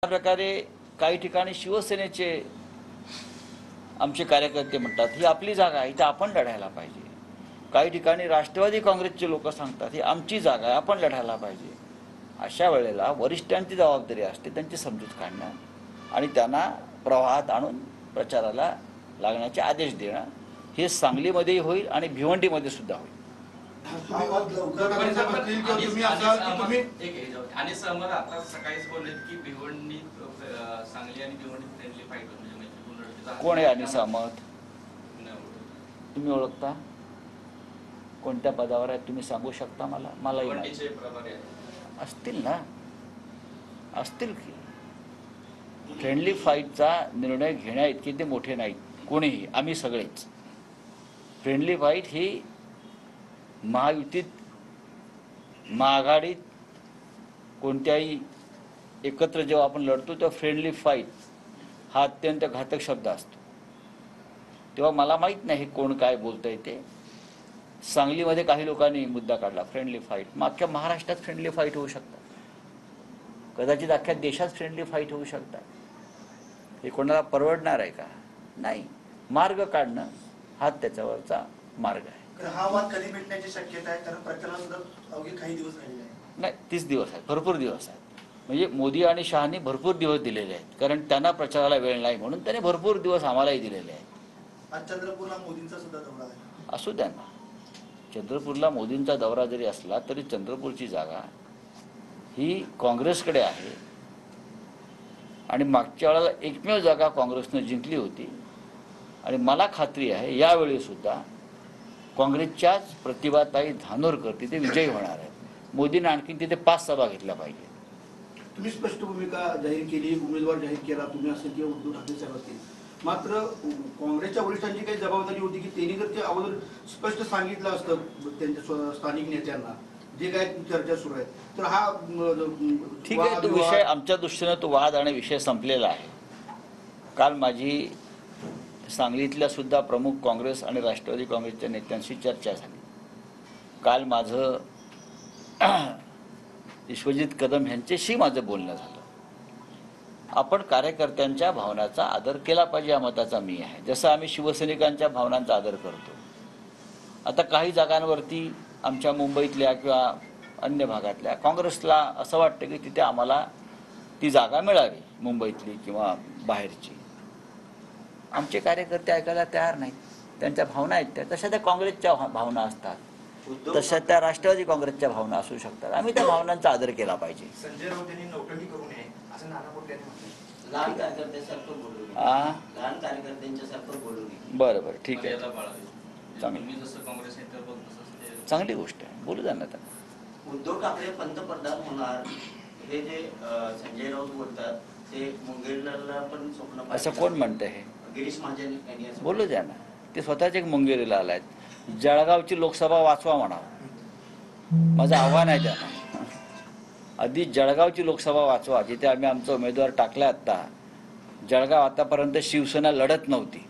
प्रकारे काही ठिकाणी शिवसेनेचे आमचे कार्यकर्ते म्हणतात ही आपली जागा आहे, इथं आपण लढायला पाहिजे. काही ठिकाणी राष्ट्रवादी काँग्रेसचे लोक सांगतात ही आमची जागा आहे, आपण लढायला पाहिजे. अशा वेळेला वरिष्ठांची जबाबदारी असते त्यांची समजूत काढणं आणि त्यांना प्रवाहात आणून प्रचाराला लागण्याचे आदेश देणं. हे सांगलीमध्येही होईल आणि भिवंडीमध्ये सुद्धा होईल. आणि समोर आता सकाळीच बोलले की भिवंडी सांगली आणि भिवंडी फ्रेंडली फाईट म्हणजे कोण आहे अनिस अहमद? तुम्ही ओळखता? कोणत्या पदावर आहे तुम्ही सांगू शकता मला? मलाही असतील ना, असतील की. फ्रेंडली फाईटचा निर्णय घेण्या इतके ते मोठे नाहीत कोणीही, आम्ही सगळेच. फ्रेंडली फाईट ही महायुतीत महाआघाडीत कोणत्याही एकत्र जेव्हा आपण लढतो तेव्हा फ्रेंडली फाईट हा अत्यंत घातक शब्द असतो. तेव्हा मला माहीत नाही कोण काय बोलतंय ते. सांगलीमध्ये काही लोकांनी मुद्दा काढला फ्रेंडली फाईट. मग अख्ख्या महाराष्ट्रात फ्रेंडली फाईट होऊ शकतात, कदाचित अख्ख्या देशात फ्रेंडली फाईट होऊ शकतात. हे कोणाला परवडणार आहे का? नाही. मार्ग काढणं हा त्याच्यावरचा मार्ग आहे. हा वाद कधी मिटण्याची शक्यता आहे? कारण प्रचाराला अवघे काही दिवस राहिले आहेत. नाही, 30 दिवस आहेत, भरपूर दिवस आहेत. म्हणजे मोदी आणि शहानी भरपूर दिवस दिलेले आहेत, कारण त्यांना प्रचाराला वेळ नाही म्हणून त्याने भरपूर दिवस आम्हालाही दिलेले आहेत. आज चंद्रपूरला मोदींचा सुद्धा दौरा आहे. असू द्या ना. चंद्रपूरला मोदींचा दौरा जरी असला तरी चंद्रपूरची जागा ही काँग्रेसकडे आहे आणि मागच्या वेळेला एकमेव जागा काँग्रेसनं जिंकली होती. आणि मला खात्री आहे यावेळी सुद्धा काँग्रेसच्याच प्रतिभाताई धानोरकर तिथे विजयी होणार आहेत. मोदींनी आणखी तिथे 5 सभा घेतल्या पाहिजे. तुम्ही स्पष्ट भूमिका जाहीर केली, उमेदवार जाहीर केला तुम्ही असेल किंवा उद्धव ठाकरे साहेब असतील. मात्र काँग्रेसच्या वरिष्ठांची काही जबाबदारी होती की त्यांनी जर ते अगोदर स्पष्ट सांगितलं असतं त्यांच्या स्थानिक नेत्यांना जे काय चर्चा सुरू आहे तर हा ठीक आहे. तो विषय आमच्या दृष्टीनं तो वाद आणि विषय संपलेला आहे. काल माझी सांगलीतल्या सुद्धा प्रमुख काँग्रेस आणि राष्ट्रवादी काँग्रेसच्या नेत्यांशी चर्चा झाली. काल माझं विश्वजित कदम यांच्याशी माझं बोलणं झालं. आपण कार्यकर्त्यांच्या भावनांचा आदर केला पाहिजे या मताचा मी आहे, जसं आम्ही शिवसैनिकांच्या भावनांचा आदर करतो. आता काही जागांवरती आमच्या मुंबईतल्या किंवा अन्य भागातल्या काँग्रेसला असं वाटतं की तिथे आम्हाला ती जागा मिळावी, मुंबईतली किंवा बाहेरची. आमचे कार्यकर्ते ऐकायला तयार नाहीत. त्यांच्या भावना आहेत त्या तशा त्या काँग्रेसच्या भावना असतात, तशा त्या राष्ट्रवादी काँग्रेसच्या भावना असू शकतात. आम्ही त्या भावनांचा आदर केला पाहिजे. संजय राऊत यांनी नोटंकी करू नये असं नाना पटोले म्हटलं. लहान कार्यकर्त्यांसारखं बोलू नये, लहान कार्यकर्त्यांच्यासारखं बोलू नये. बरं बरं, ठीक आहे, चांगली गोष्ट आहे, बोलू द्या ना. उद्धव ठाकरे पंतप्रधान होणार हे जे संजय राऊत बोलतात ते मुंगेरीला पण स्वप्न. असं कोण म्हणतं? हे गिरीश महाजन यांनी बोलू द्या ना. ते स्वतःच एक मुंगेरीला आलायत. जळगावची लोकसभा वाचवा म्हणावं, माझं आव्हान आहे त्यांना. आधी जळगावची लोकसभा वाचवा, जिथे आम्ही आमचा उमेदवार टाकला. आत्ता जळगाव आतापर्यंत शिवसेना लढत नव्हती.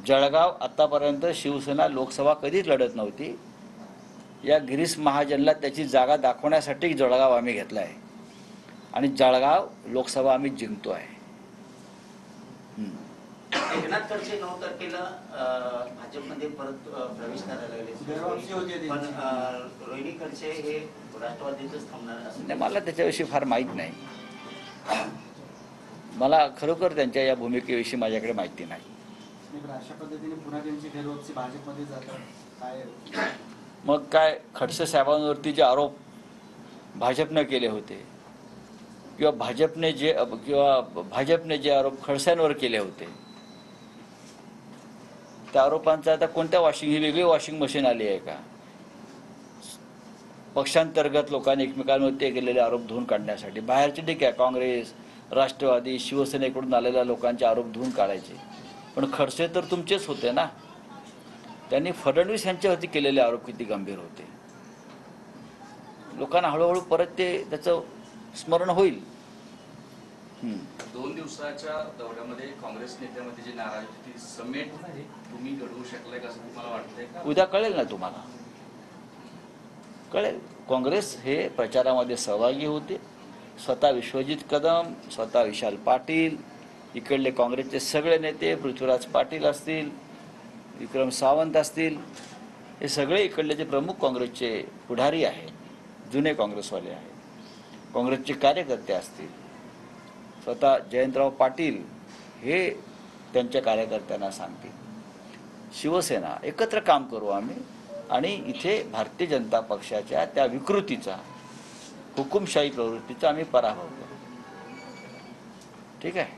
जळगाव आतापर्यंत शिवसेना लोकसभा कधीच लढत नव्हती. या गिरीश महाजनला त्याची जागा दाखवण्यासाठी जळगाव आम्ही घेतला आहे आणि जळगाव लोकसभा आम्ही जिंकतो आहे. एकनाथ खडसे 9 तारखेला भाजपमध्ये परत प्रवेश करायला लागले, पण रोहिणी खडसे हे राष्ट्रवादीतच थांबणार असं. नाही, मला त्याच्याविषयी फार माहीत नाही. मला खरोखर त्यांच्या या भूमिकेविषयी माझ्याकडे माहिती नाही. अशा पद्धतीने पुन्हा त्यांची घरवरची भाजपमध्ये जातात काय? मग काय, खडसे साहेबांवरती जे आरोप भाजपनं केले होते किंवा भाजपने जे आरोप खडसेंवर केले होते त्या आरोपांचा आता कोणत्या वॉशिंग, ही वेगळी वॉशिंग मशीन आली आहे का? पक्षांतर्गत लोकांनी एकमेकांवरती केलेले आरोप धुवून काढण्यासाठी. बाहेरचे ठीक आहे, काँग्रेस, राष्ट्रवादी, शिवसेनेकडून आलेल्या लोकांचे आरोप धुवून काढायचे, पण खडसे तर तुमचेच होते ना. त्यांनी फडणवीस यांच्यावरती केलेले आरोप किती गंभीर होते. लोकांना हळूहळू परत त्याचं स्मरण होईल. 2 दिवसाच्या दौऱ्यामध्ये काँग्रेस नेत्यामध्ये जी नाराजी होती ती समेट तुम्ही घडवू शकलाय असं तुम्हाला वाटतंय का? उद्या कळेल ना, तुम्हाला कळेल. काँग्रेस हे प्रचारामध्ये सहभागी होते, स्वतः विश्वजित कदम, स्वतः विशाल पाटील, इकडले काँग्रेसचे सगळे नेते, पृथ्वीराज पाटील असतील, विक्रम सावंत असतील, हे सगळे इकडले जे प्रमुख काँग्रेसचे पुढारी आहेत, जुने काँग्रेसवाले आहेत, काँग्रेसचे कार्यकर्ते असतील, स्वतः जयंतराव पाटील हे त्यांच्या कार्यकर्त्यांना सांगतील, शिवसेना एकत्र काम करू आम्ही आणि इथे भारतीय जनता पक्षाच्या त्या विकृतीचा, हुकुमशाही प्रवृत्तीचा आम्ही पराभव करू. ठीक आहे.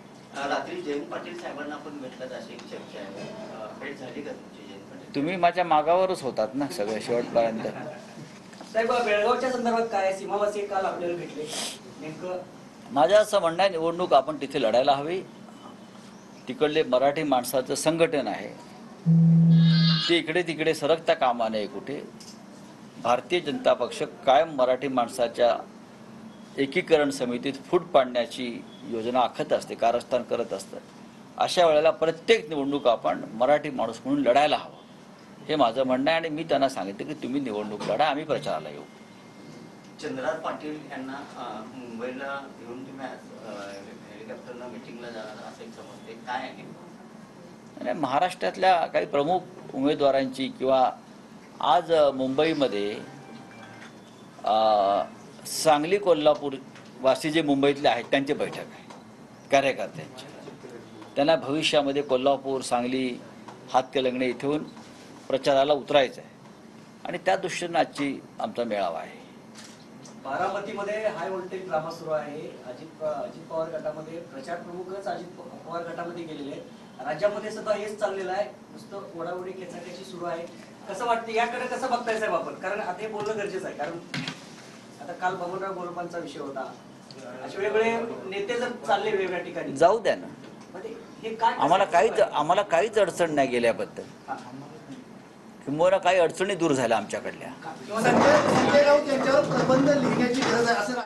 रात्री जयंत पाटील साहेबांना आपण भेटलात अशी एक चर्चा आहे. भेट झाली का तुमची जयंत पाटील? तुम्ही माझ्या मागावरच होतात ना सगळ्या शेवटपर्यंत. साहेब, बेळगावच्या संदर्भात काय सीमावासी काल आपल्याला भेटले, नेमकं माझं असं म्हणणं आहे, निवडणूक आपण तिथे लढायला हवी. तिकडले मराठी माणसाचं संघटन आहे, ते इकडे तिकडे सरकता कामा नये कुठे. भारतीय जनता पक्ष कायम मराठी माणसाच्या एकीकरण समितीत फूट पाडण्याची योजना आखत असते, कारस्थान करत असतं. अशा वेळेला प्रत्येक निवडणूक आपण मराठी माणूस म्हणून लढायला हवं, हे माझं म्हणणं आहे. आणि मी त्यांना सांगितलं की तुम्ही निवडणूक लढा, आम्ही प्रचाराला येऊ. चंद्रहार पाटील यांना मुंबईला घेऊन तुम्ही हेलिकॉप्टरनं मिटिंगला जाणार असं एक समजते, काय आहे? आणि महाराष्ट्रातल्या काही प्रमुख उमेदवारांची किंवा आज मुंबईमध्ये सांगली कोल्हापूर वासी जे मुंबईतले आहेत त्यांची बैठक आहे कार्यकर्त्यांची. त्यांना भविष्यामध्ये कोल्हापूर, सांगली, हातकणंगले इथून प्रचाराला उतरायचं आहे आणि त्या दृष्टीने आजची आमचा मेळावा आहे. बारामतीमध्ये हाय व्होल्टेज ड्रामा सुरू आहे. अजित पवार गटामध्ये प्रचार प्रमुखच अजित पवार गटामध्ये गेलेले आहेत. राज्यामध्ये सुद्धा हेच चाललेलं आहे, नुसतं ओढाओढी खेचाखेची सुरू आहे. कसं वाटतं, याकडे कसं बघताय साहेब आपण? कारण आता हे बोलणं गरजेचं आहे, कारण आता काल बबनराव गोलपांचा विषय होता. असे वेगवेगळे नेते जर चालले वेगवेगळ्या ठिकाणी, जाऊ द्या ना, म्हणजे हे काय आम्हाला काहीच अडचण नाही गेल्याबद्दल. किंवा काही अडचणी दूर झाल्या आमच्याकडल्या. संजय राऊत यांच्यावर प्रबंध लिहिण्याची गरज आहे असं.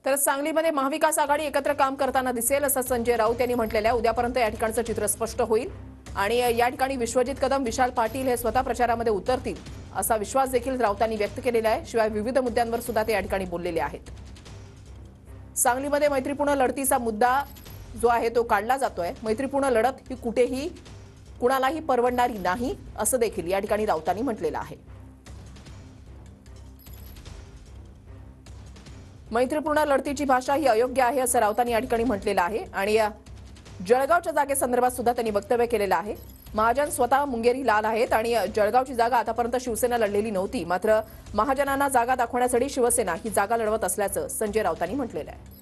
तर सांगलीमध्ये महाविकास आघाडी एकत्र काम करताना दिसेल असं संजय राऊत यांनी म्हटलेलं आहे. उद्यापर्यंत या ठिकाणचं चित्र स्पष्ट होईल आणि या ठिकाणी विश्वजित कदम, विशाल पाटील हे स्वतः प्रचारामध्ये उतरतील असा विश्वास देखील राऊतांनी व्यक्त केलेला आहे. शिवाय विविध मुद्द्यांवर सुद्धा ते या ठिकाणी बोललेले आहेत. सांगलीमध्ये मैत्रीपूर्ण लढतीचा मुद्दा जो आहे तो काढला जातोय. मैत्रीपूर्ण लढत ही कुठेही कुणालाही परवडणारी नाही असं देखील या ठिकाणी राऊतांनी म्हटलेलं आहे. मैत्रीपूर्ण लढतीची भाषा ही अयोग्य आहे असं राऊतांनी या ठिकाणी म्हटलेलं आहे. आणि जळगावच्या जागेसंदर्भात सुद्धा त्यांनी वक्तव्य केलेलं आहे. महाजन स्वतः मुंगेरी लाल आहेत आणि जळगावची जागा आतापर्यंत शिवसेना लढलेली नव्हती, मात्र महाजनांना जागा दाखवण्यासाठी शिवसेना ही जागा लढवत असल्याचं संजय राऊतांनी म्हटलेलं आहे.